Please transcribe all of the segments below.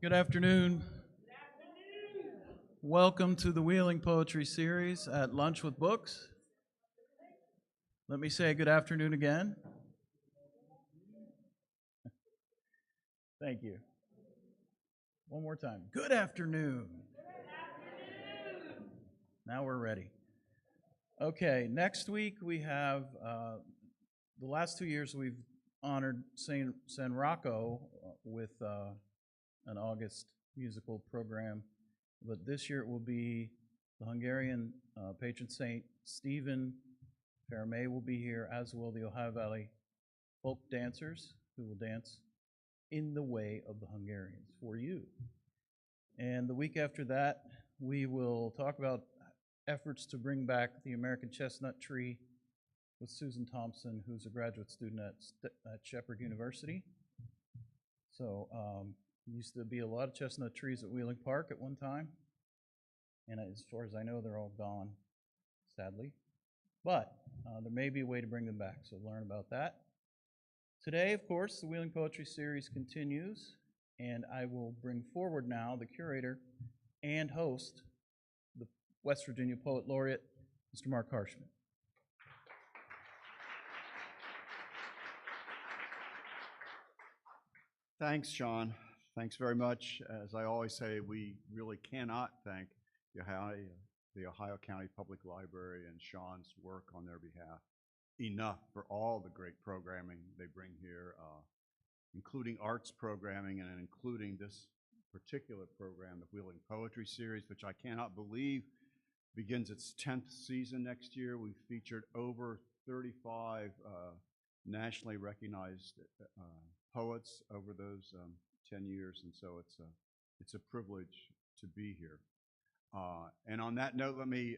Good afternoon. Welcome to the Wheeling Poetry Series at Lunch with Books. Let me say good afternoon again. Thank you. One more time. Good afternoon. Now we're ready. Okay, next week we have, the last 2 years we've honored San Rocco with an August musical program, but this year it will be the Hungarian patron saint Stephen Faramay will be here, as will the Ohio Valley folk dancers who will dance in the way of the Hungarians for you. And the week after that, we will talk about efforts to bring back the American chestnut tree with Susan Thompson, who's a graduate student at Shepherd University. So used to be a lot of chestnut trees at Wheeling Park at one time, and as far as I know, they're all gone, sadly. But there may be a way to bring them back, so learn about that. Today, of course, the Wheeling Poetry Series continues, and I will bring forward now the curator and host, the West Virginia Poet Laureate, Mr. Mark Harshman. Thanks, Sean. Thanks very much. As I always say, we really cannot thank the Ohio County Public Library and Sean's work on their behalf enough for all the great programming they bring here, including arts programming and including this particular program, the Wheeling Poetry Series, which I cannot believe begins its 10th season next year. We've featured over 35 nationally recognized poets over those 10 years, and so it's a privilege to be here. And on that note, let me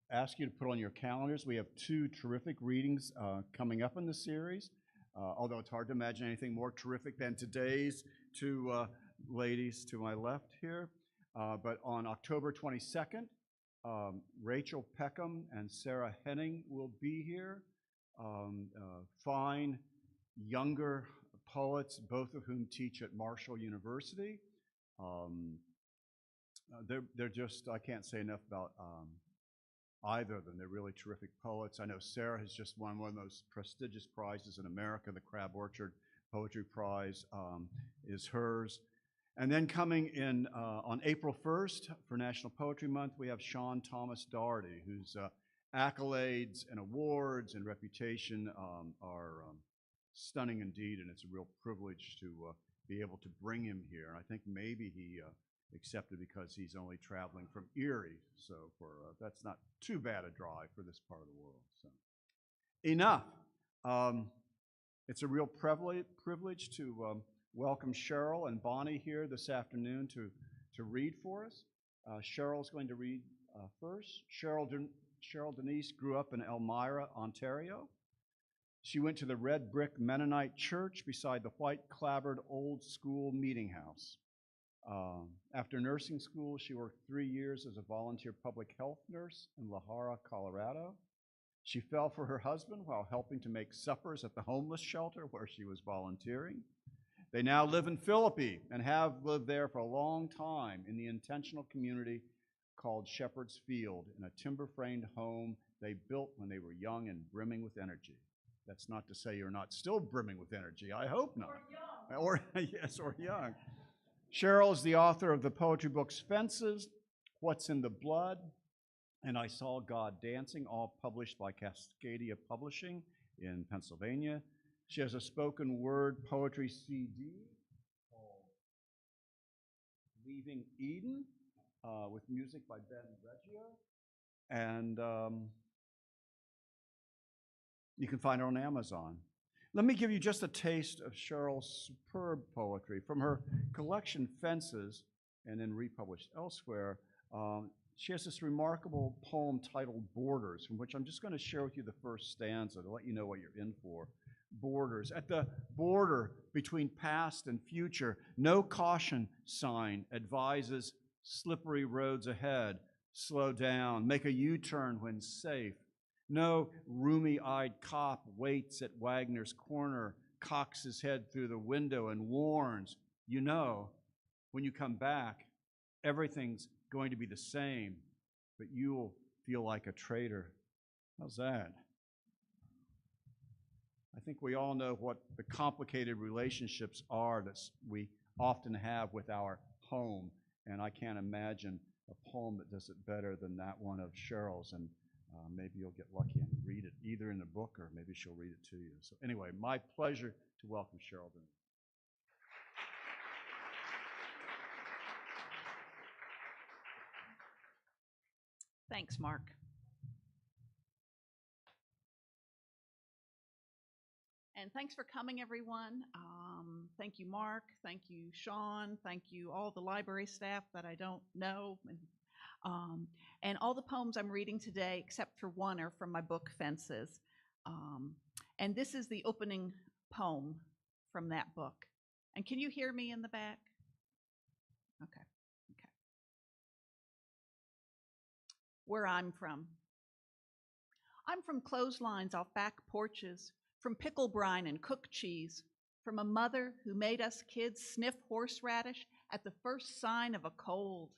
ask you to put on your calendars. We have 2 terrific readings coming up in the series, although it's hard to imagine anything more terrific than today's 2 ladies to my left here. But on October 22nd, Rachel Peckham and Sarah Henning will be here. Fine, younger poets, both of whom teach at Marshall University. They're just, I can't say enough about either of them. They're really terrific poets. I know Sarah has just won one of those prestigious prizes in America. The Crab Orchard Poetry Prize is hers. And then coming in on April 1st for National Poetry Month, we have Sean Thomas Doherty, whose accolades and awards and reputation are stunning indeed, and it's a real privilege to be able to bring him here. And I think maybe he accepted because he's only traveling from Erie. So that's not too bad a drive for this part of the world. So enough. It's a real privilege to welcome Cheryl and Bonnie here this afternoon to read for us. Cheryl's going to read first. Cheryl Denise grew up in Elmira, Ontario. She went to the red brick Mennonite church beside the white clapboard old school meeting house. After nursing school, she worked 3 years as a volunteer public health nurse in La Jara, Colorado. She fell for her husband while helping to make suppers at the homeless shelter where she was volunteering. They now live in Philippi and have lived there for a long time in the intentional community called Shepherd's Field, in a timber-framed home they built when they were young and brimming with energy. That's not to say you're not still brimming with energy. I hope not. Or young. Yes, or young. Cheryl is the author of the poetry books Fences, What's in the Blood, and I Saw God Dancing, all published by Cascadia Publishing in Pennsylvania. She has a spoken word poetry CD called Leaving Eden, with music by Ben Reggio. And you can find her on Amazon. Let me give you just a taste of Cheryl's superb poetry. From her collection Fences, and then republished elsewhere, she has this remarkable poem titled Borders, from which I'm just going to share with you the first stanza to let you know what you're in for. Borders. At the border between past and future, no caution sign advises slippery roads ahead. Slow down, make a U-turn when safe. No roomy-eyed cop waits at Wagner's corner, cocks his head through the window and warns, you know, when you come back, everything's going to be the same, but you'll feel like a traitor. How's that? I think we all know what the complicated relationships are that we often have with our home, and I can't imagine a poem that does it better than that one of Cheryl's, and maybe you'll get lucky and read it either in the book or maybe she'll read it to you. So anyway, my pleasure to welcome Cheryl Denise. Thanks, Mark. And thanks for coming, everyone. Thank you, Mark. Thank you, Sean. Thank you, all the library staff that I don't know. And all the poems I'm reading today, except for one, are from my book, Fences. And this is the opening poem from that book. And can you hear me in the back? Okay. Where I'm from. I'm from clotheslines off back porches, from pickle brine and cooked cheese, from a mother who made us kids sniff horseradish at the first sign of a cold.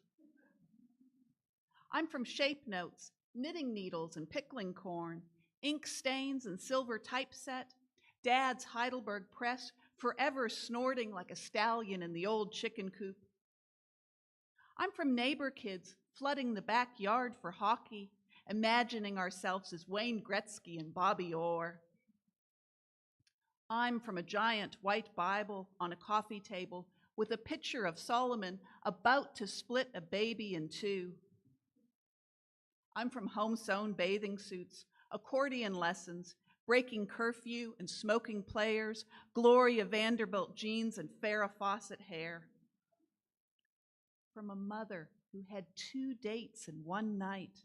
I'm from shape notes, knitting needles and pickling corn, ink stains and silver typeset, Dad's Heidelberg press forever snorting like a stallion in the old chicken coop. I'm from neighbor kids flooding the backyard for hockey, imagining ourselves as Wayne Gretzky and Bobby Orr. I'm from a giant white Bible on a coffee table with a picture of Solomon about to split a baby in two. I'm from home-sewn bathing suits, accordion lessons, breaking curfew and smoking players, Gloria Vanderbilt jeans and Farrah Fawcett hair. From a mother who had 2 dates in one night,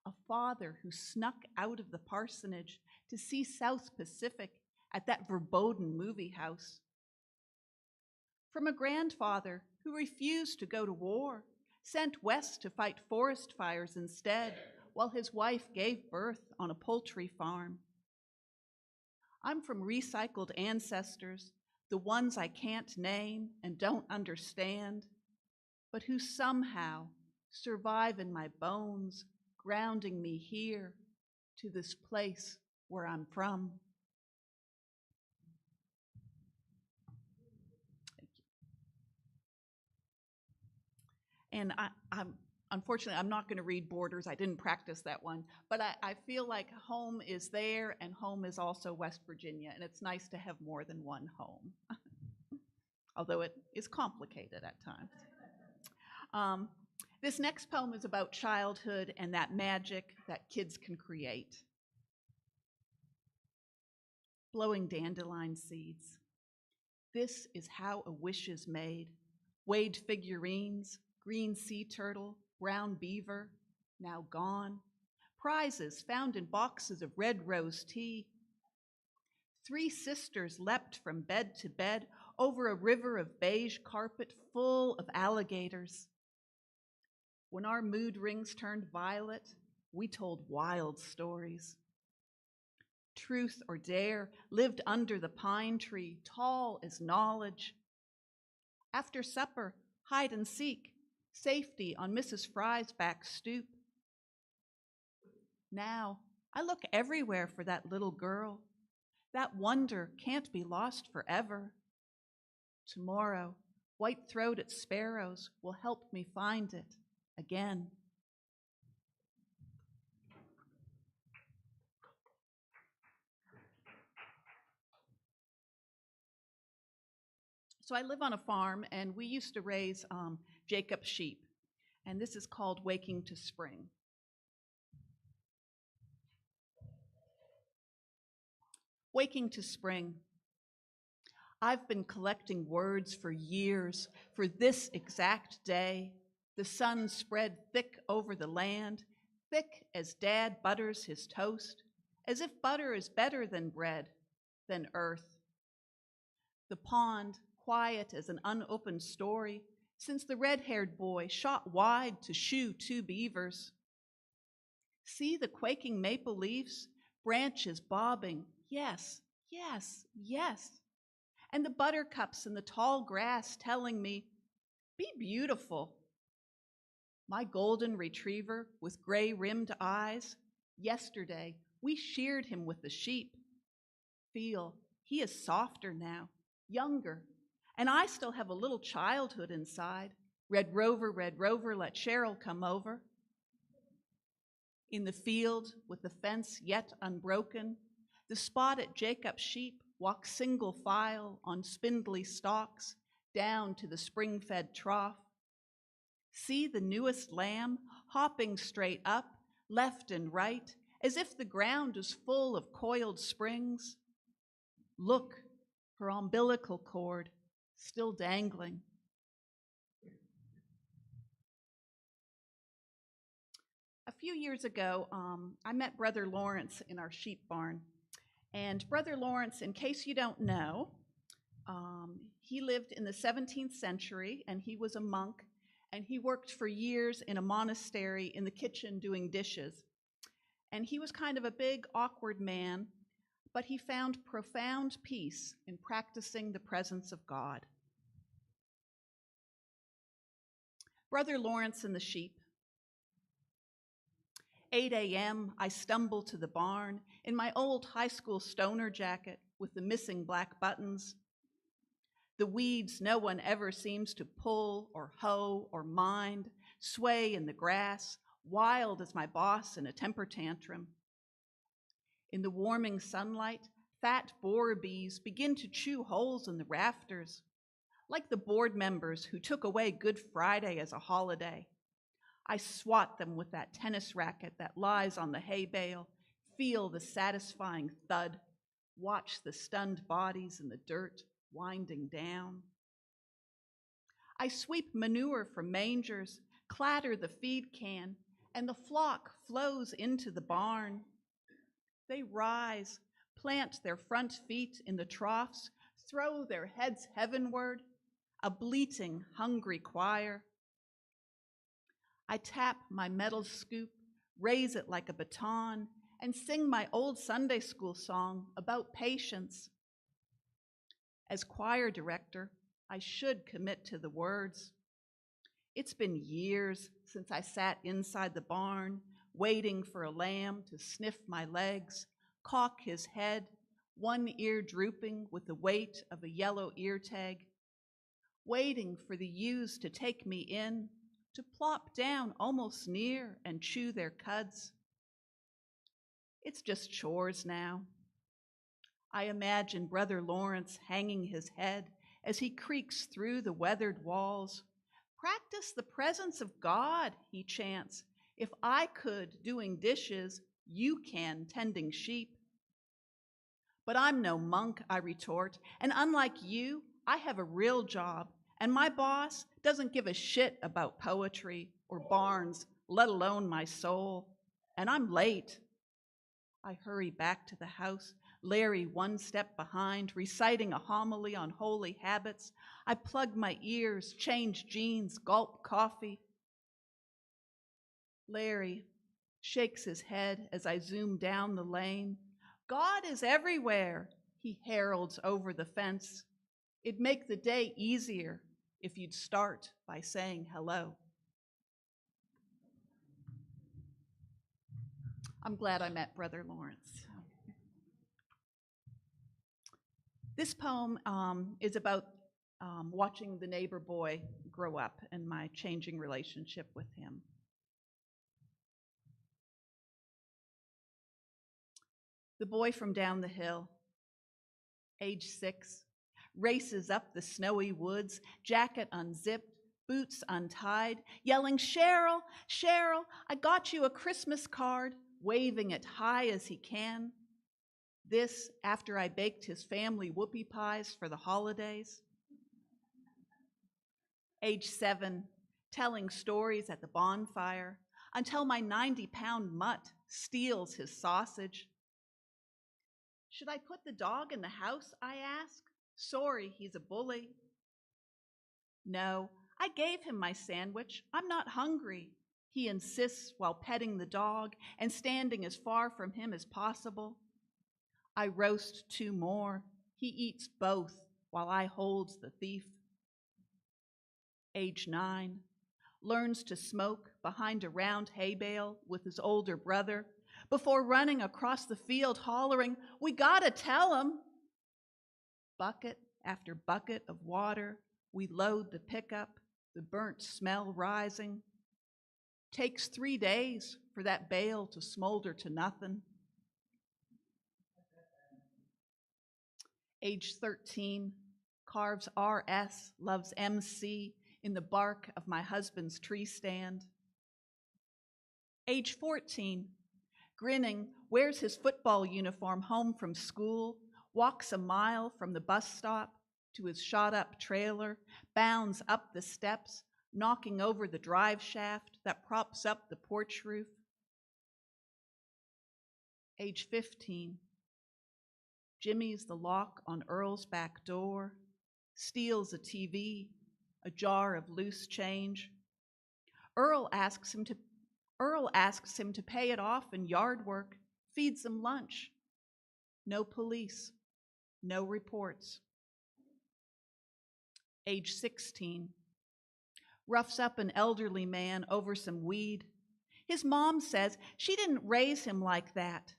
a father who snuck out of the parsonage to see South Pacific at that verboten movie house. From a grandfather who refused to go to war, sent west to fight forest fires instead, while his wife gave birth on a poultry farm. I'm from recycled ancestors, the ones I can't name and don't understand, but who somehow survive in my bones, grounding me here to this place where I'm from. Thank you. And unfortunately, I'm not going to read Borders. I didn't practice that one. But I feel like home is there, and home is also West Virginia, and it's nice to have more than one home, although it is complicated at times. This next poem is about childhood and that magic that kids can create. Blowing dandelion seeds. This is how a wish is made. Weighed figurines, green sea turtle, brown beaver, now gone. Prizes found in boxes of red rose tea. 3 sisters leapt from bed to bed over a river of beige carpet full of alligators. When our mood rings turned violet, we told wild stories. Truth or dare lived under the pine tree, tall as knowledge. After supper, hide and seek, safety on Mrs. Fry's back stoop. Now, I look everywhere for that little girl. That wonder can't be lost forever. Tomorrow, white-throated sparrows will help me find it again. So I live on a farm, and we used to raise Jacob sheep, and this is called Waking to Spring. Waking to Spring. I've been collecting words for years for this exact day. The sun spread thick over the land, thick as Dad butters his toast, as if butter is better than bread, than earth. The pond, quiet as an unopened story, since the red-haired boy shot wide to shoe 2 beavers. See the quaking maple leaves, branches bobbing, yes, yes, yes. And the buttercups in the tall grass telling me, be beautiful. My golden retriever with gray-rimmed eyes, yesterday we sheared him with the sheep. Feel, he is softer now, younger, and I still have a little childhood inside. Red Rover, let Cheryl come over. In the field, with the fence yet unbroken, the spotted Jacob sheep walk single file on spindly stalks down to the spring-fed trough. See the newest lamb hopping straight up, left and right, as if the ground is full of coiled springs. Look, her umbilical cord still dangling. A few years ago, I met Brother Lawrence in our sheep barn. And Brother Lawrence, in case you don't know, he lived in the 17th century, and he was a monk, and he worked for years in a monastery in the kitchen doing dishes. And he was kind of a big, awkward man, but he found profound peace in practicing the presence of God. Brother Lawrence and the sheep. 8 a.m., I stumble to the barn in my old high school stoner jacket with the missing black buttons. The weeds no one ever seems to pull or hoe or mind sway in the grass, wild as my boss in a temper tantrum. In the warming sunlight, fat boar bees begin to chew holes in the rafters, like the board members who took away Good Friday as a holiday. I swat them with that tennis racket that lies on the hay bale, feel the satisfying thud, watch the stunned bodies in the dirt winding down. I sweep manure from mangers, clatter the feed can, and the flock flows into the barn. They rise, plant their front feet in the troughs, throw their heads heavenward, a bleating, hungry choir. I tap my metal scoop, raise it like a baton, and sing my old Sunday school song about patience. As choir director, I should commit to the words. It's been years since I sat inside the barn, waiting for a lamb to sniff my legs, cock his head, one ear drooping with the weight of a yellow ear tag, waiting for the ewes to take me in, to plop down almost near and chew their cuds. It's just chores now. I imagine Brother Lawrence hanging his head as he creaks through the weathered walls, Practice the presence of God, he chants. If I could doing dishes, you can tending sheep. But I'm no monk, I retort, and unlike you, I have a real job, and my boss doesn't give a shit about poetry or Barnes, let alone my soul. And I'm late. I hurry back to the house, Larry one step behind, reciting a homily on holy habits. I plug my ears, change jeans, gulp coffee. Larry shakes his head as I zoom down the lane. God is everywhere, he heralds over the fence. It'd make the day easier if you'd start by saying hello. I'm glad I met Brother Lawrence. This poem is about watching the neighbor boy grow up and my changing relationship with him. The boy from down the hill, age 6, races up the snowy woods, jacket unzipped, boots untied, yelling, "Cheryl, Cheryl, I got you a Christmas card," waving it high as he can. This after I baked his family whoopie pies for the holidays. Age 7, telling stories at the bonfire until my 90-pound mutt steals his sausage. Should I put the dog in the house, I ask? Sorry, he's a bully. No, I gave him my sandwich. I'm not hungry, he insists while petting the dog and standing as far from him as possible. I roast 2 more. He eats both while I hold the thief. Age 9, learns to smoke behind a round hay bale with his older brother before running across the field hollering, "We gotta tell him." Bucket after bucket of water, we load the pickup, the burnt smell rising. Takes 3 days for that bale to smolder to nothing. Age 13, carves RS, loves MC in the bark of my husband's tree stand. Age 14, grinning, wears his football uniform home from school, walks a mile from the bus stop to his shot-up trailer, bounds up the steps, knocking over the drive shaft that props up the porch roof. Age 15, jimmies the lock on Earl's back door, steals a TV, a jar of loose change. Earl asks him to pay it off in yard work, feeds him lunch. No police, no reports. Age 16, roughs up an elderly man over some weed. His mom says she didn't raise him like that.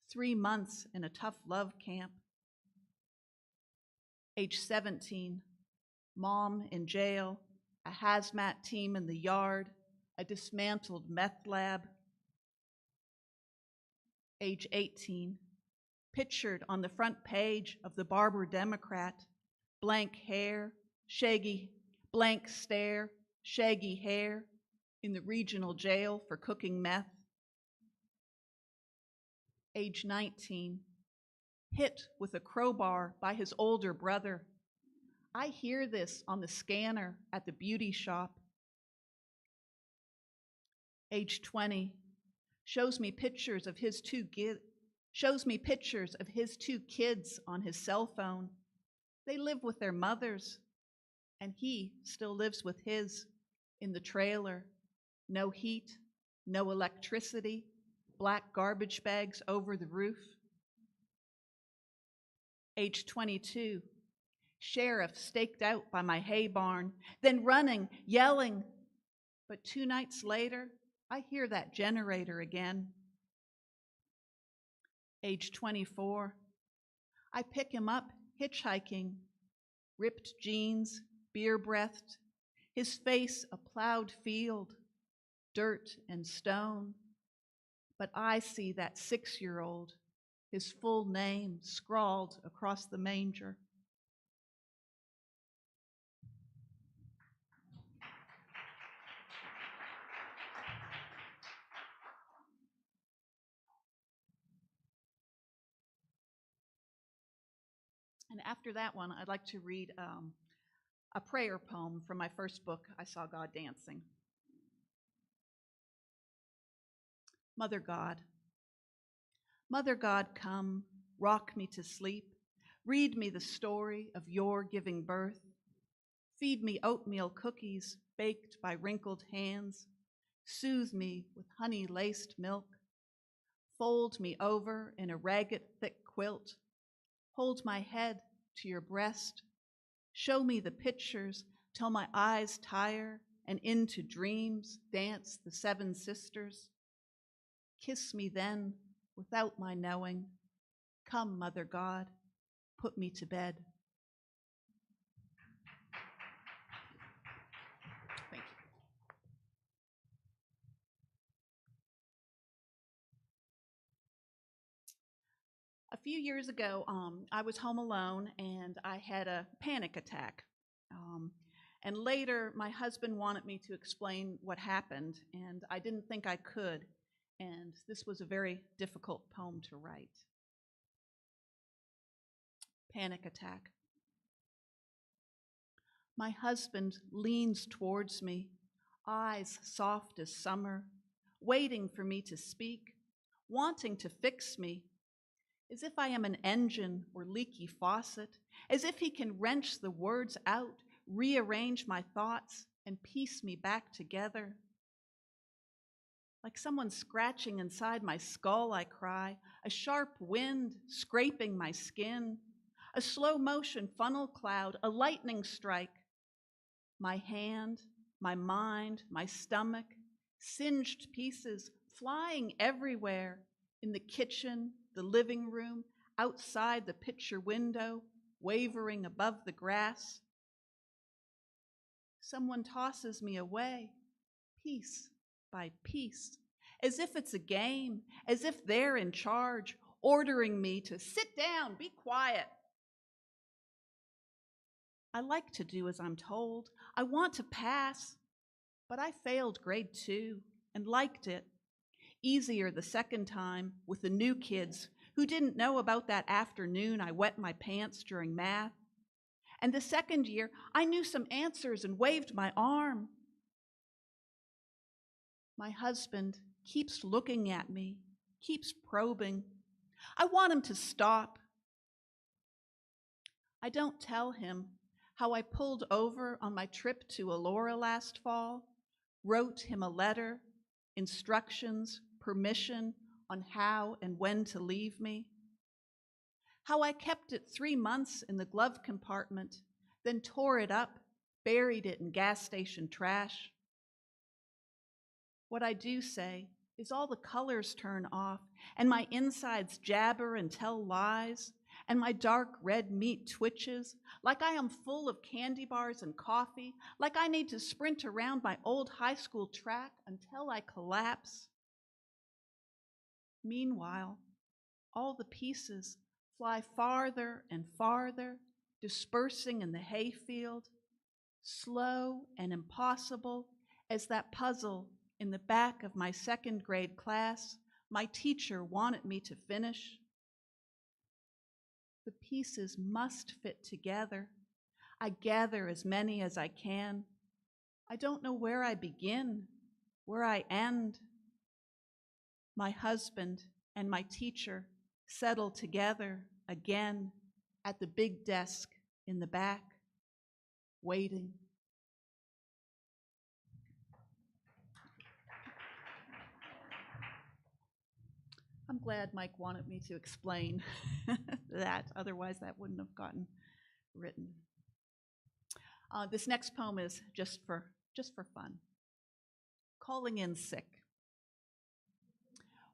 3 months in a tough love camp. Age 17, mom in jail, a hazmat team in the yard, a dismantled meth lab. Age 18, pictured on the front page of the Barber Democrat, blank hair, shaggy, blank stare, shaggy hair, in the regional jail for cooking meth. Age 19, hit with a crowbar by his older brother. I hear this on the scanner at the beauty shop. Age 20, shows me pictures of his 2 kids on his cell phone. They live with their mothers, and he still lives with his in the trailer. No heat, no electricity, black garbage bags over the roof. Age 22, sheriff staked out by my hay barn, then running, yelling. But 2 nights later, I hear that generator again. Age 24, I pick him up hitchhiking, ripped jeans, beer-breathed, his face a plowed field, dirt and stone. But I see that 6-year-old, his full name scrawled across the manger. And after that one, I'd like to read a prayer poem from my first book, I Saw God Dancing. Mother God, Mother God, come, rock me to sleep, read me the story of your giving birth, feed me oatmeal cookies baked by wrinkled hands, soothe me with honey-laced milk, fold me over in a ragged thick quilt, hold my head to your breast, show me the pictures till my eyes tire and into dreams dance the seven sisters. Kiss me then without my knowing. Come, Mother God, put me to bed. Thank you. A few years ago, I was home alone and I had a panic attack. And later, my husband wanted me to explain what happened, and I didn't think I could. And this was a very difficult poem to write. Panic attack. My husband leans towards me, eyes soft as summer, waiting for me to speak, wanting to fix me, as if I am an engine or leaky faucet, as if he can wrench the words out, rearrange my thoughts, and piece me back together. Like someone scratching inside my skull, I cry, a sharp wind scraping my skin, a slow motion funnel cloud, a lightning strike. My hand, my mind, my stomach, singed pieces flying everywhere, in the kitchen, the living room, outside the picture window, wavering above the grass. Someone tosses me away, piece by piece, as if it's a game, as if they're in charge, ordering me to sit down, be quiet. I like to do as I'm told. I want to pass, but I failed grade 2 and liked it. Easier the second time with the new kids who didn't know about that afternoon I wet my pants during math. And the second year, I knew some answers and waved my arm. My husband keeps looking at me, keeps probing. I want him to stop. I don't tell him how I pulled over on my trip to Elora last fall, wrote him a letter, instructions, permission on how and when to leave me. How I kept it 3 months in the glove compartment, then tore it up, buried it in gas station trash. What I do say is all the colors turn off, and my insides jabber and tell lies, and my dark red meat twitches, like I am full of candy bars and coffee, like I need to sprint around my old high school track until I collapse. Meanwhile, all the pieces fly farther and farther, dispersing in the hayfield, slow and impossible as that puzzle in the back of my second grade class my teacher wanted me to finish. The pieces must fit together. I gather as many as I can. I don't know where I begin, where I end. My husband and my teacher settle together again at the big desk in the back, waiting. I'm glad Mike wanted me to explain that, otherwise that wouldn't have gotten written. This next poem is just for fun. Calling in sick.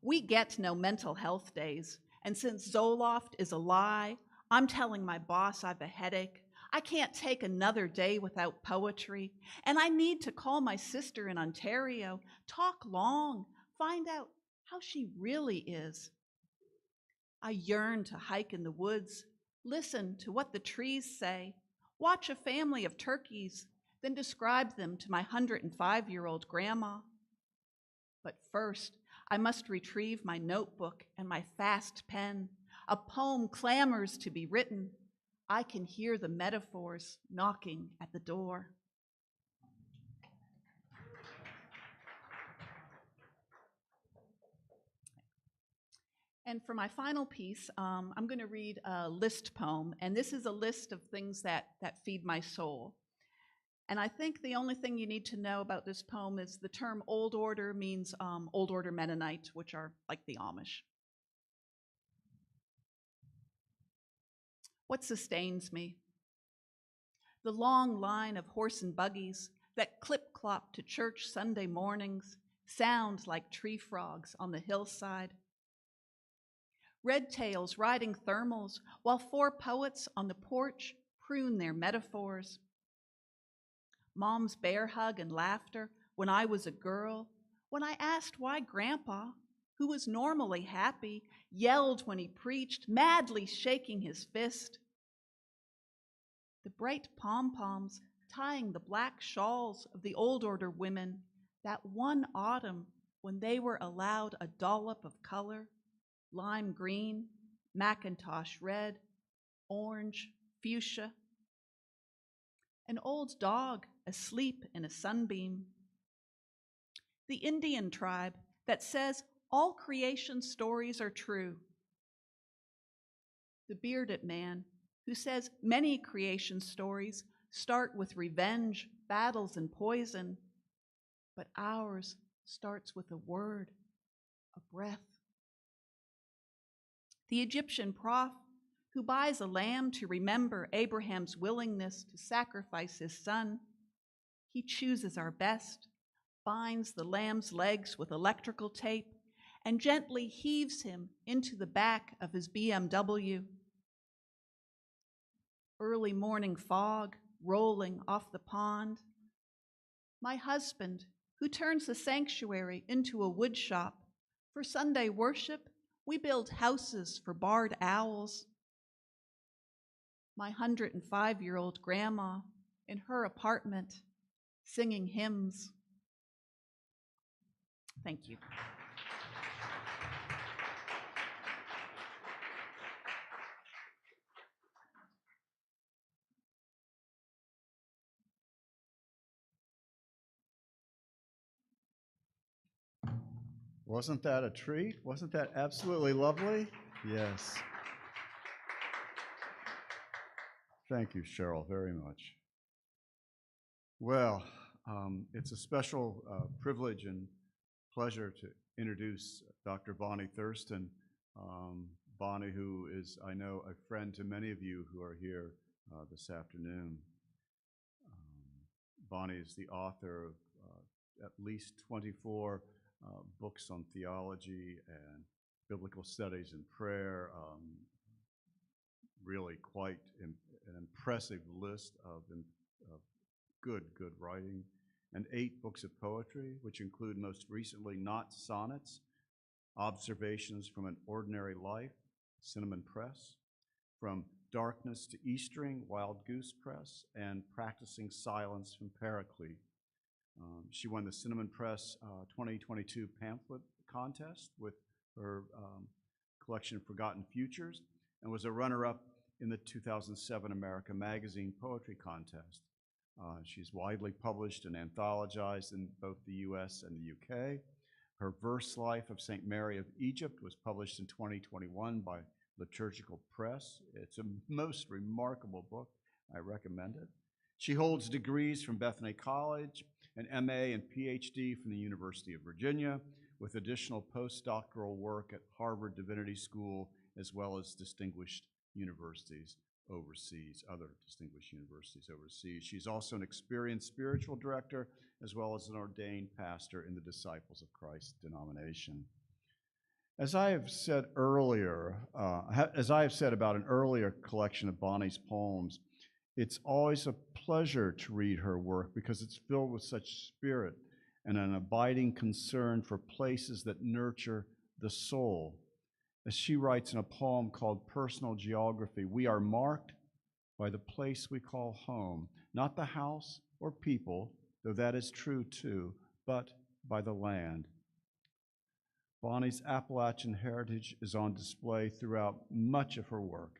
We get no mental health days, and since Zoloft is a lie, I'm telling my boss I've a headache. I can't take another day without poetry, and I need to call my sister in Ontario, talk long, find out how she really is. I yearn to hike in the woods, listen to what the trees say, watch a family of turkeys, then describe them to my 105-year-old grandma. But first, I must retrieve my notebook and my fast pen. A poem clamors to be written. I can hear the metaphors knocking at the door. And for my final piece, I'm going to read a list poem, and this is a list of things that feed my soul. And I think the only thing you need to know about this poem is the term Old Order means Old Order Mennonite, which are like the Amish. What sustains me? The long line of horse and buggies that clip-clop to church Sunday mornings sound like tree frogs on the hillside. Red tails riding thermals while four poets on the porch prune their metaphors. Mom's bear hug and laughter when I was a girl, when I asked why Grandpa, who was normally happy, yelled when he preached, madly shaking his fist. The bright pom-poms tying the black shawls of the Old Order women that one autumn when they were allowed a dollop of color, lime green, Macintosh red, orange, fuchsia. An old dog asleep in a sunbeam. The Indian tribe that says all creation stories are true. The bearded man who says many creation stories start with revenge, battles, and poison, but ours starts with a word, a breath. The Egyptian prophet who buys a lamb to remember Abraham's willingness to sacrifice his son. He chooses our best, binds the lamb's legs with electrical tape, and gently heaves him into the back of his BMW. Early morning fog rolling off the pond. My husband, who turns the sanctuary into a wood shop. For Sunday worship, we build houses for barred owls. My 105-year-old grandma in her apartment singing hymns. Thank you. Wasn't that a treat? Wasn't that absolutely lovely? Yes. Thank you, Cheryl, very much. Well, it's a special privilege and pleasure to introduce Dr. Bonnie Thurston. Bonnie, who is, I know, a friend to many of you who are here this afternoon. Bonnie is the author of at least 24 books on theology and biblical studies and prayer. Really quite an impressive list of good writing, and 8 books of poetry, which include most recently Not Sonnets, Observations from an Ordinary Life, Cinnamon Press, From Darkness to Eastering, Wild Goose Press, and Practicing Silence from Paraclete. She won the Cinnamon Press 2022 pamphlet contest with her collection Forgotten Futures, and was a runner-up in the 2007 America Magazine Poetry Contest. She's widely published and anthologized in both the US and the UK. Her Verse Life of St. Mary of Egypt was published in 2021 by Liturgical Press. It's a most remarkable book. I recommend it. She holds degrees from Bethany College, an MA and PhD from the University of Virginia, with additional postdoctoral work at Harvard Divinity School, as well as distinguished universities overseas, other distinguished universities overseas. She's also an experienced spiritual director, as well as an ordained pastor in the Disciples of Christ denomination. As I have said earlier, as I have said about an earlier collection of Bonnie's poems, it's always a pleasure to read her work because it's filled with such spirit and an abiding concern for places that nurture the soul. As she writes in a poem called Personal Geography, we are marked by the place we call home, not the house or people, though that is true too, but by the land. Bonnie's Appalachian heritage is on display throughout much of her work.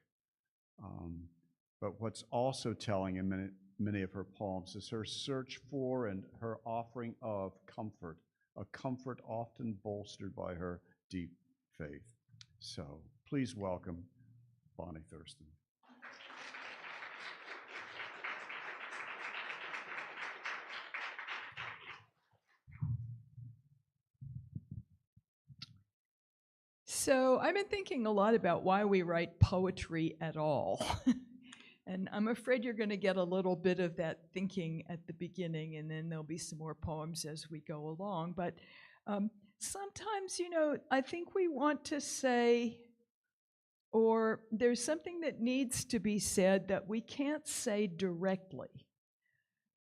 But what's also telling in many of her poems is her search for and her offering of comfort, a comfort often bolstered by her deep faith. So please welcome Bonnie Thurston. So I've been thinking a lot about why we write poetry at all. And I'm afraid you're going to get a little bit of that thinking at the beginning, and then there'll be some more poems as we go along. But sometimes, I think we want to say, or there's something that needs to be said that we can't say directly.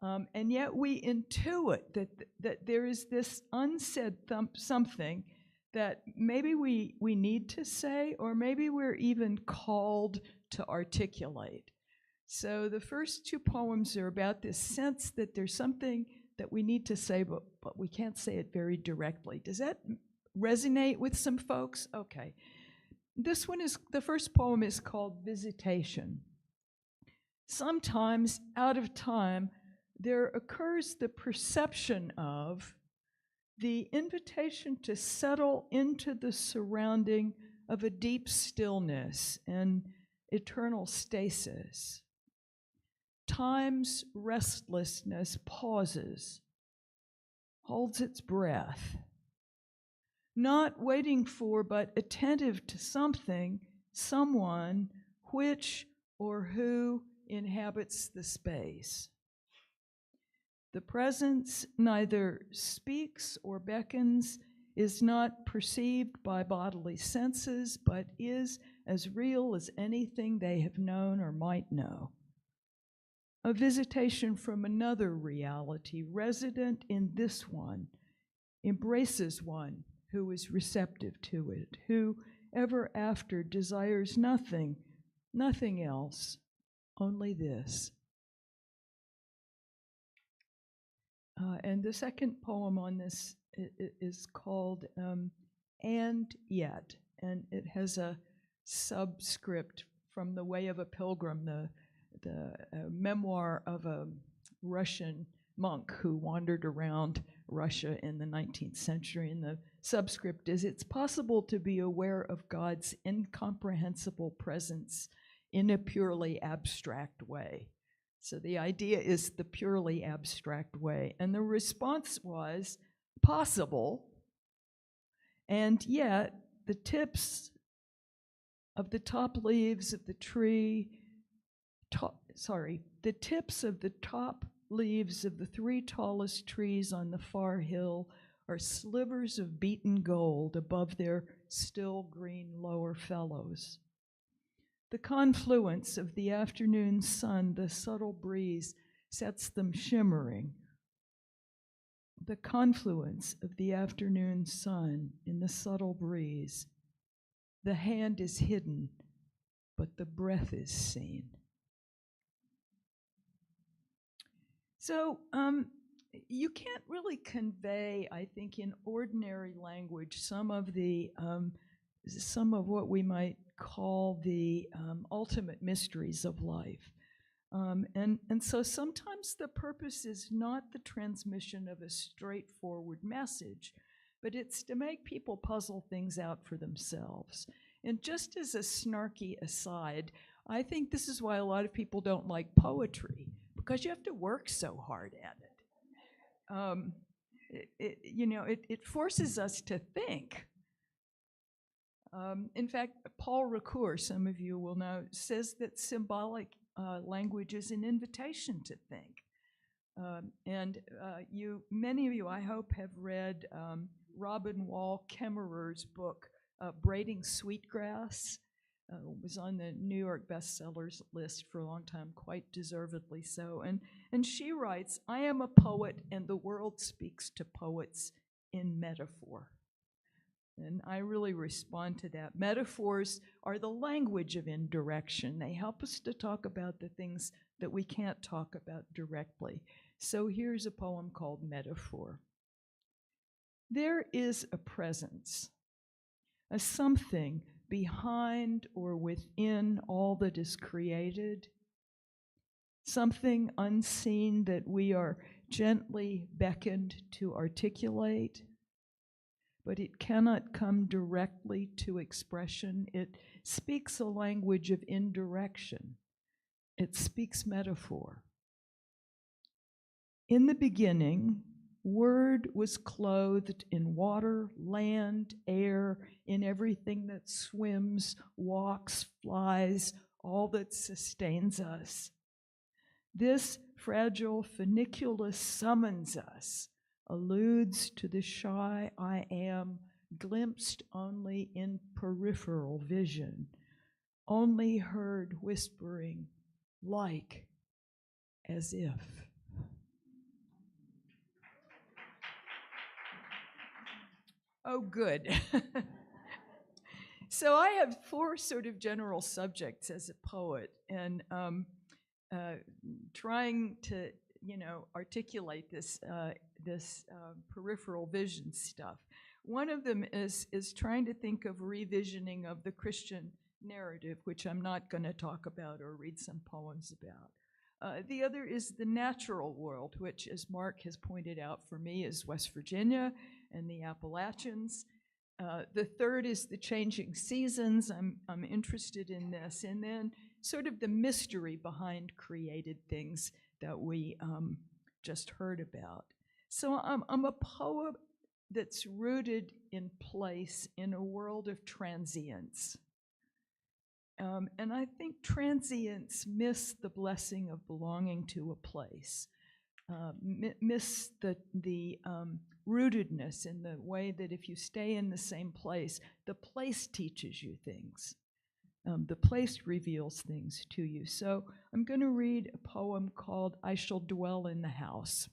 And yet we intuit that there is this unsaid something that maybe we need to say, or maybe we're even called to articulate. So the first two poems are about this sense that there's something that we need to say, but we can't say it very directly. Does that resonate with some folks? Okay. The first poem is called Visitation. Sometimes, out of time, there occurs the perception of the invitation to settle into the surrounding of a deep stillness and eternal stasis. Time's restlessness pauses, holds its breath, not waiting for but attentive to something, someone, which or who inhabits the space. The presence neither speaks or beckons, is not perceived by bodily senses, but is as real as anything they have known or might know. A visitation from another reality, resident in this one, embraces one who is receptive to it, who ever after desires nothing else, only this. And the second poem on this is called And Yet, and it has a subscript from The Way of a Pilgrim, the memoir of a Russian monk who wandered around Russia in the 19th century. And the subscript is, it's possible to be aware of God's incomprehensible presence in a purely abstract way. So the idea is the purely abstract way. And the response was possible, and yet the tips of the top leaves of the tree, the tips of the top leaves of the three tallest trees on the far hill are slivers of beaten gold above their still green lower fellows. The confluence of the afternoon sun, the subtle breeze, sets them shimmering. The confluence of the afternoon sun in the subtle breeze. The hand is hidden, but the breath is seen. So you can't really convey, I think, in ordinary language some of what we might call the ultimate mysteries of life. And so sometimes the purpose is not the transmission of a straightforward message, but it's to make people puzzle things out for themselves. And just as a snarky aside, I think this is why a lot of people don't like poetry, because you have to work so hard at it. It forces us to think. In fact, Paul Ricoeur, some of you will know, says that symbolic language is an invitation to think. Many of you, I hope, have read Robin Wall Kemmerer's book, Braiding Sweetgrass. It was on the New York bestsellers list for a long time, quite deservedly so. And she writes, I am a poet, and the world speaks to poets in metaphor. And I really respond to that. Metaphors are the language of indirection. They help us to talk about the things that we can't talk about directly. So here's a poem called Metaphor. There is a presence, a something behind or within all that is created, something unseen that we are gently beckoned to articulate, but it cannot come directly to expression. It speaks a language of indirection. It speaks metaphor. In the beginning, Word was clothed in water, land, air, in everything that swims, walks, flies, all that sustains us. This fragile funiculus summons us, alludes to the shy I am, glimpsed only in peripheral vision, only heard whispering, like, as if. Oh, good. So I have 4 sort of general subjects as a poet, and trying to, articulate this peripheral vision stuff. One of them is trying to think of revisioning of the Christian narrative, which I'm not going to talk about or read some poems about. The other is the natural world, which, as Mark has pointed out for me, is West Virginia and the Appalachians. The third is the changing seasons. I'm interested in this. And then sort of the mystery behind created things that we just heard about. So I'm a poet that's rooted in place in a world of transience. And I think transients miss the blessing of belonging to a place, miss the rootedness in the way that if you stay in the same place, the place teaches you things. The place reveals things to you. So I'm going to read a poem called I Shall Dwell in the House.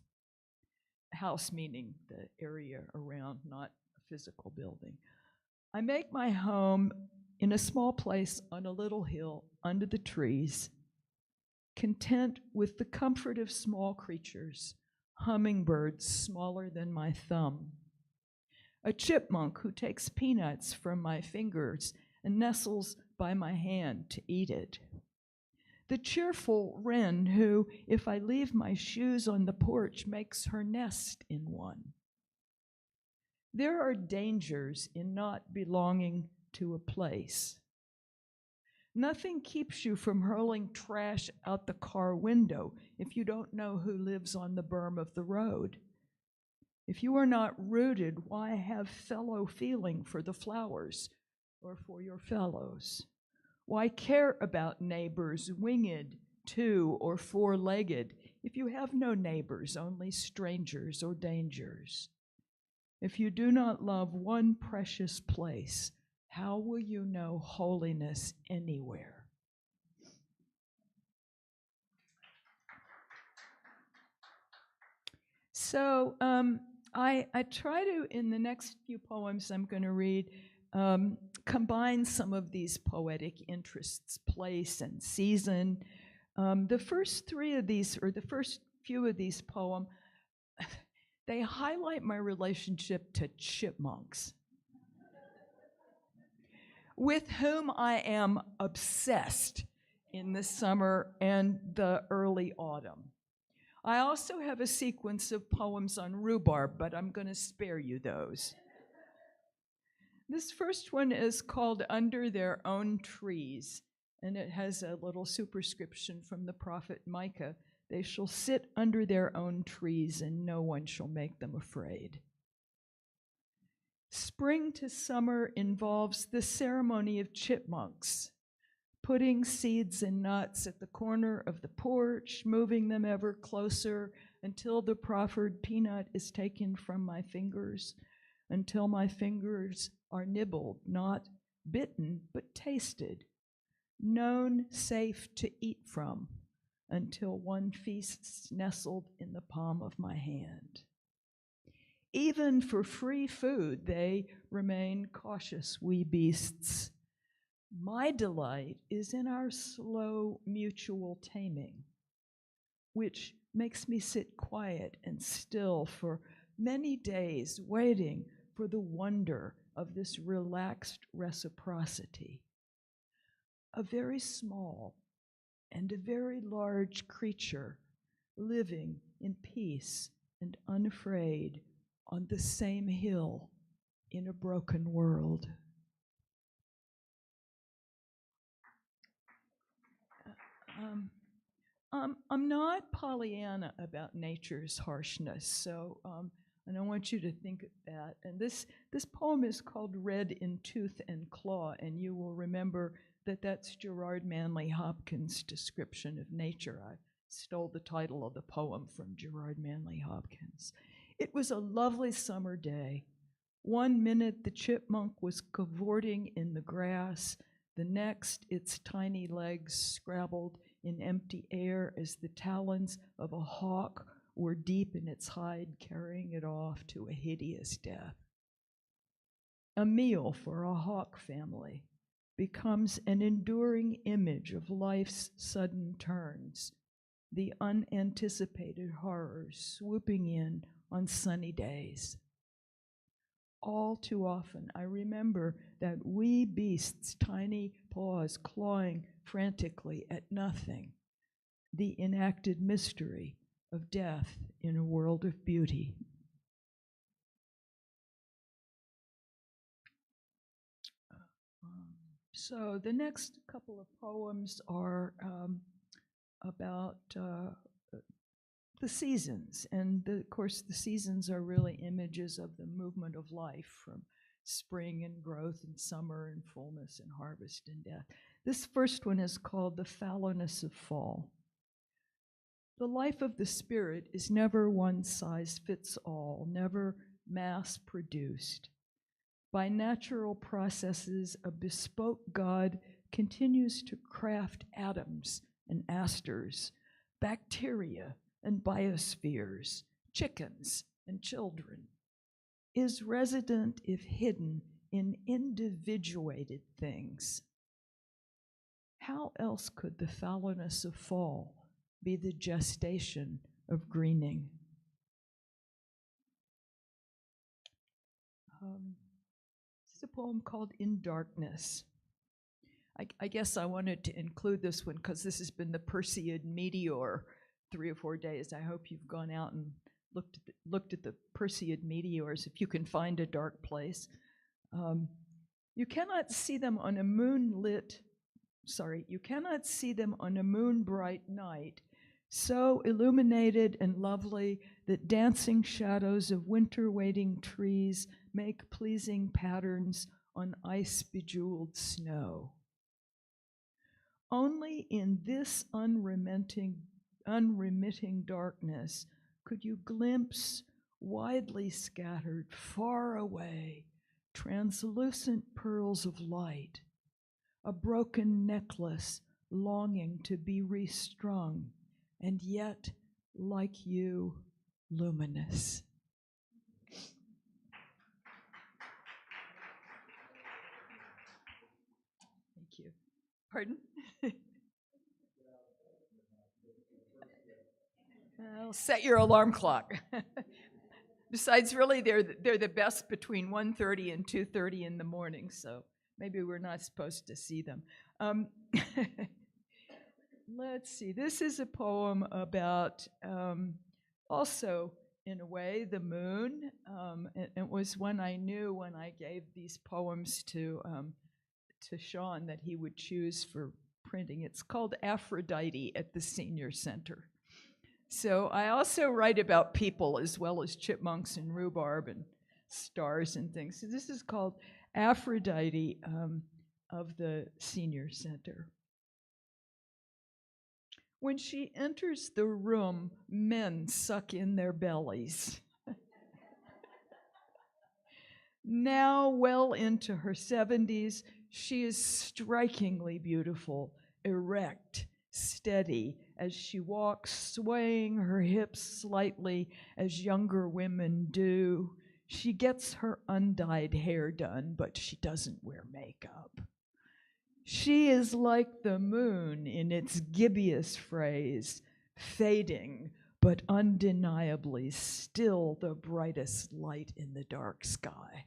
House meaning the area around, not a physical building. I make my home in a small place on a little hill under the trees, content with the comfort of small creatures, hummingbirds smaller than my thumb, a chipmunk who takes peanuts from my fingers and nestles by my hand to eat it, the cheerful wren who, if I leave my shoes on the porch, makes her nest in one. There are dangers in not belonging to a place. Nothing keeps you from hurling trash out the car window if you don't know who lives on the berm of the road. If you are not rooted, why have fellow feeling for the flowers or for your fellows? Why care about neighbors, winged, 2 or 4-legged, if you have no neighbors, only strangers or dangers? If you do not love one precious place, how will you know holiness anywhere? So I try to, in the next few poems I'm going to read, combine some of these poetic interests, place and season. The first 3 of these, or the first few of these poems, they highlight my relationship to chipmunks, with whom I am obsessed in the summer and the early autumn. I also have a sequence of poems on rhubarb, but I'm going to spare you those. This first one is called Under Their Own Trees, and it has a little superscription from the prophet Micah. They shall sit under their own trees, and no one shall make them afraid. Spring to summer involves the ceremony of chipmunks, putting seeds and nuts at the corner of the porch, moving them ever closer until the proffered peanut is taken from my fingers, until my fingers are nibbled, not bitten, but tasted, known safe to eat from, until one feasts nestled in the palm of my hand. Even for free food, they remain cautious wee beasts. My delight is in our slow mutual taming, which makes me sit quiet and still for many days, waiting for the wonder of this relaxed reciprocity. A very small, and a very large creature living in peace and unafraid on the same hill in a broken world. I'm not Pollyanna about nature's harshness, so I don't want you to think that. And this poem is called Red in Tooth and Claw, and you will remember that that's Gerard Manley Hopkins' description of nature. I stole the title of the poem from Gerard Manley Hopkins. It was a lovely summer day. 1 minute the chipmunk was cavorting in the grass, the next its tiny legs scrabbled in empty air as the talons of a hawk were deep in its hide, carrying it off to a hideous death. A meal for a hawk family becomes an enduring image of life's sudden turns, the unanticipated horrors swooping in on sunny days. All too often, I remember that wee beast's tiny paws clawing frantically at nothing, the enacted mystery of death in a world of beauty. So the next couple of poems are about the seasons. And of course, the seasons are really images of the movement of life, from spring and growth and summer and fullness and harvest and death. This first one is called The Fallowness of Fall. The life of the spirit is never one size fits all, never mass produced. By natural processes, a bespoke God continues to craft atoms and asters, bacteria and biospheres, chickens and children, is resident if hidden in individuated things. How else could the fallowness of fall be the gestation of greening? This is a poem called In Darkness. I guess I wanted to include this one because this has been the Perseid meteor 3 or 4 days. I hope you've gone out and looked at the Perseid meteors if you can find a dark place. You cannot see them on a moon-bright night, so illuminated and lovely that dancing shadows of winter-waiting trees make pleasing patterns on ice-bejeweled snow. Only in this unremitting darkness could you glimpse, widely scattered, far away, translucent pearls of light, a broken necklace longing to be restrung, and yet, like you, luminous. Thank you. Pardon? Well, set your alarm clock. Besides, really, they're the best between 1:30 and 2:30 in the morning, so maybe we're not supposed to see them. Let's see. This is a poem about also, in a way, the moon. It was one I knew when I gave these poems to Sean that he would choose for printing. It's called Aphrodite at the Senior Center. So I also write about people as well as chipmunks and rhubarb and stars and things. So this is called Aphrodite of the Senior Center. When she enters the room, men suck in their bellies. Now well into her 70s, she is strikingly beautiful, erect, steady, as she walks, swaying her hips slightly as younger women do. She gets her undyed hair done, but she doesn't wear makeup. She is like the moon in its gibbous phrase, fading, but undeniably still the brightest light in the dark sky.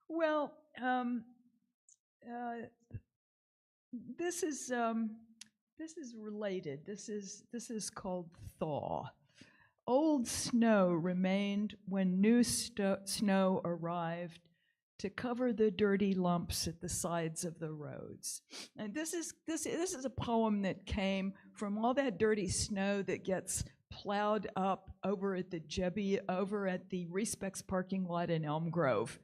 Well, um, uh, this is related. This is called thaw. Old snow remained when new snow arrived to cover the dirty lumps at the sides of the roads. And this is a poem that came from all that dirty snow that gets plowed up over at the Respecs parking lot in Elm Grove,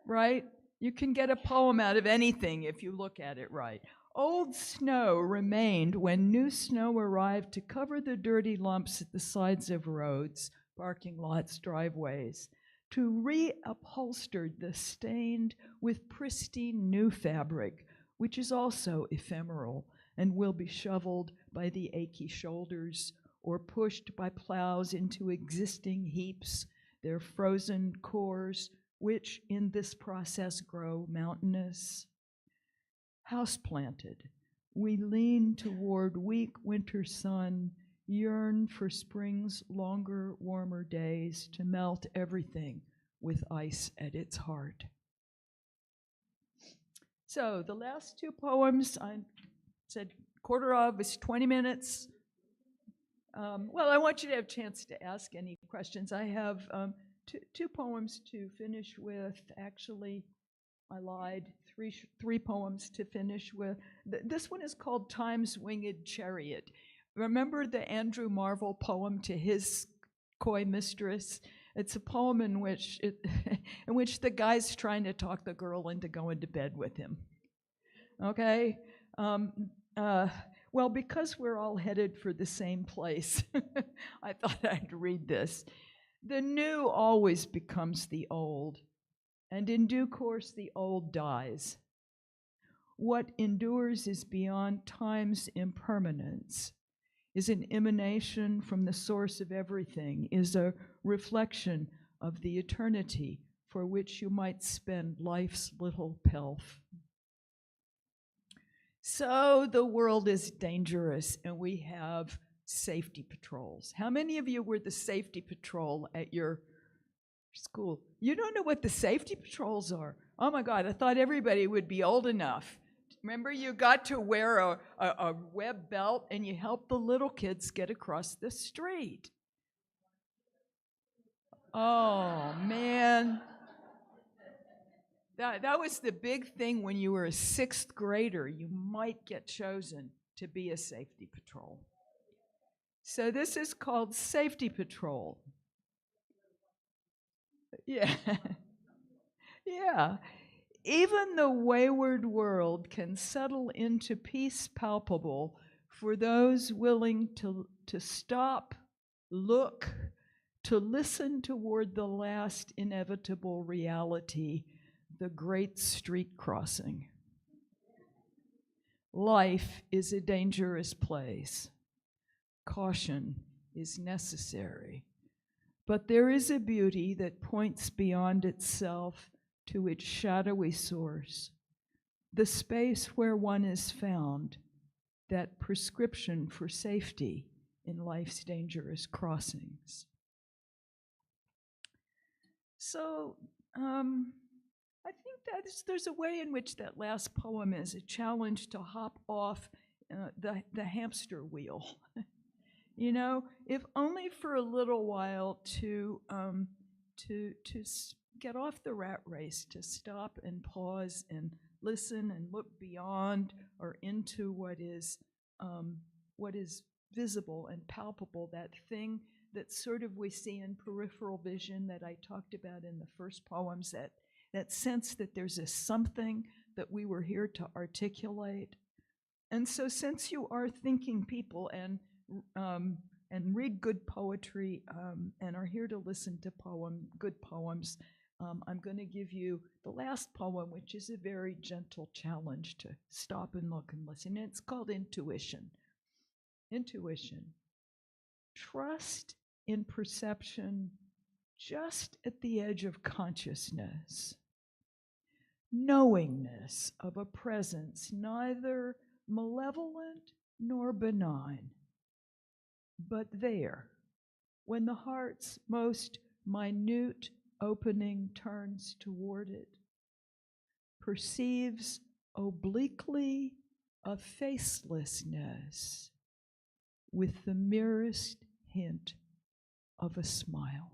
right? You can get a poem out of anything if you look at it right. Old snow remained when new snow arrived to cover the dirty lumps at the sides of roads, parking lots, driveways, to reupholster the stained with pristine new fabric, which is also ephemeral and will be shoveled by the achy shoulders or pushed by plows into existing heaps, their frozen cores, which in this process grow mountainous. House-planted, we lean toward weak winter sun, yearn for spring's longer, warmer days to melt everything with ice at its heart. So the last two poems, I said quarter of is 20 minutes. Well, I want you to have a chance to ask any questions. I have two poems to finish with. Actually, I lied. Three poems to finish with. This one is called Time's Winged Chariot. Remember the Andrew Marvell poem To His Coy Mistress? It's a poem in which the guy's trying to talk the girl into going to bed with him. Okay? Well, because we're all headed for the same place, I thought I'd read this. The new always becomes the old, and in due course the old dies. What endures is beyond time's impermanence, is an emanation from the source of everything, is a reflection of the eternity for which you might spend life's little pelf. So the world is dangerous, and we have safety patrols. How many of you were the safety patrol at your school? You don't know what the safety patrols are. Oh my God, I thought everybody would be old enough. Remember, you got to wear a web belt and you helped the little kids get across the street. Oh man. That was the big thing when you were a sixth grader. You might get chosen to be a safety patrol. So this is called Safety Patrol. Yeah. Yeah. Even the wayward world can settle into peace palpable for those willing to stop, look, to listen toward the last inevitable reality, the great street crossing. Life is a dangerous place. Caution is necessary. But there is a beauty that points beyond itself to its shadowy source, the space where one is found, that prescription for safety in life's dangerous crossings. So, I think that there's a way in which that last poem is a challenge to hop off the hamster wheel. You know, if only for a little while to get off the rat race, to stop and pause and listen and look beyond or into what is visible and palpable, that thing that sort of we see in peripheral vision that I talked about in the first poems, that sense that there's a something that we were here to articulate. And so since you are thinking people and read good poetry and are here to listen to good poems, I'm going to give you the last poem, which is a very gentle challenge to stop and look and listen. And it's called Intuition. Intuition. Trust in perception just at the edge of consciousness. Knowingness of a presence neither malevolent nor benign, but there, when the heart's most minute opening turns toward it, perceives obliquely a facelessness with the merest hint of a smile.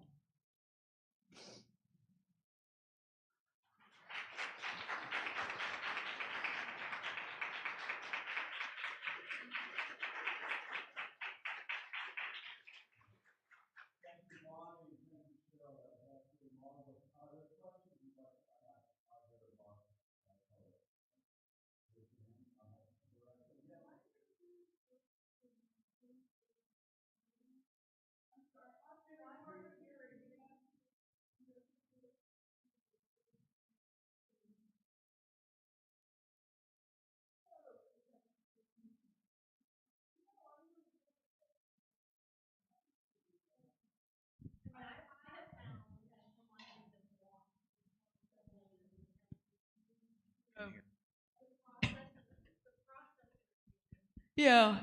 Yeah.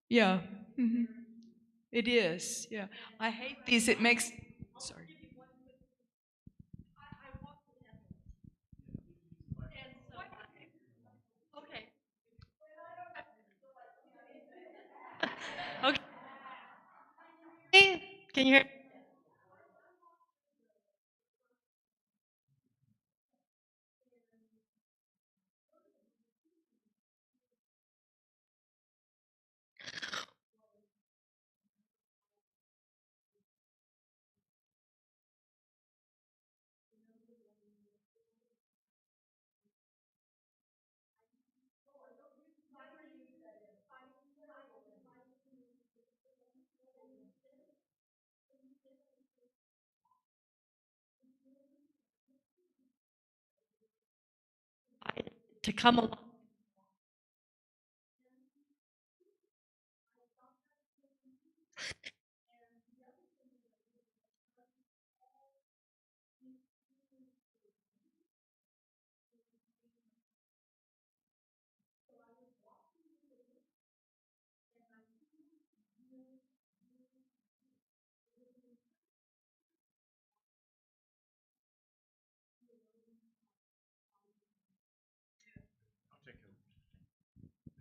Yeah. Mhm. It is. Yeah. I hate these. It makes. Sorry. Okay. Can you hear? To come along. I'll take it.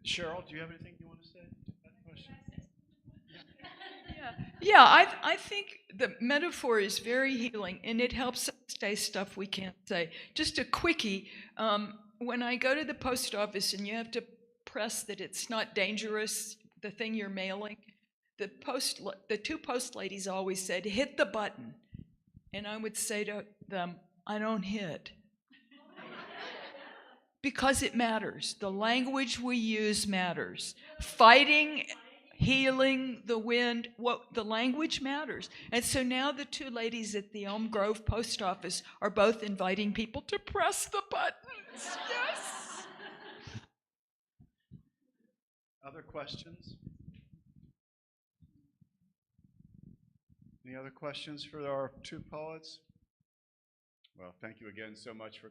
Cheryl, do you have anything you want to say to that question? Yeah, I think the metaphor is very healing, and it helps us say stuff we can't say. Just a quickie, when I go to the post office and you have to press that it's not dangerous, the thing you're mailing, the two post ladies always said, hit the button. And I would say to them, I don't hit. Because it matters. The language we use matters. Fighting, healing, the wind, the language matters. And so now the two ladies at the Elm Grove post office are both inviting people to press the buttons. Yes. Other questions? Any other questions for our two poets? Well, thank you again so much for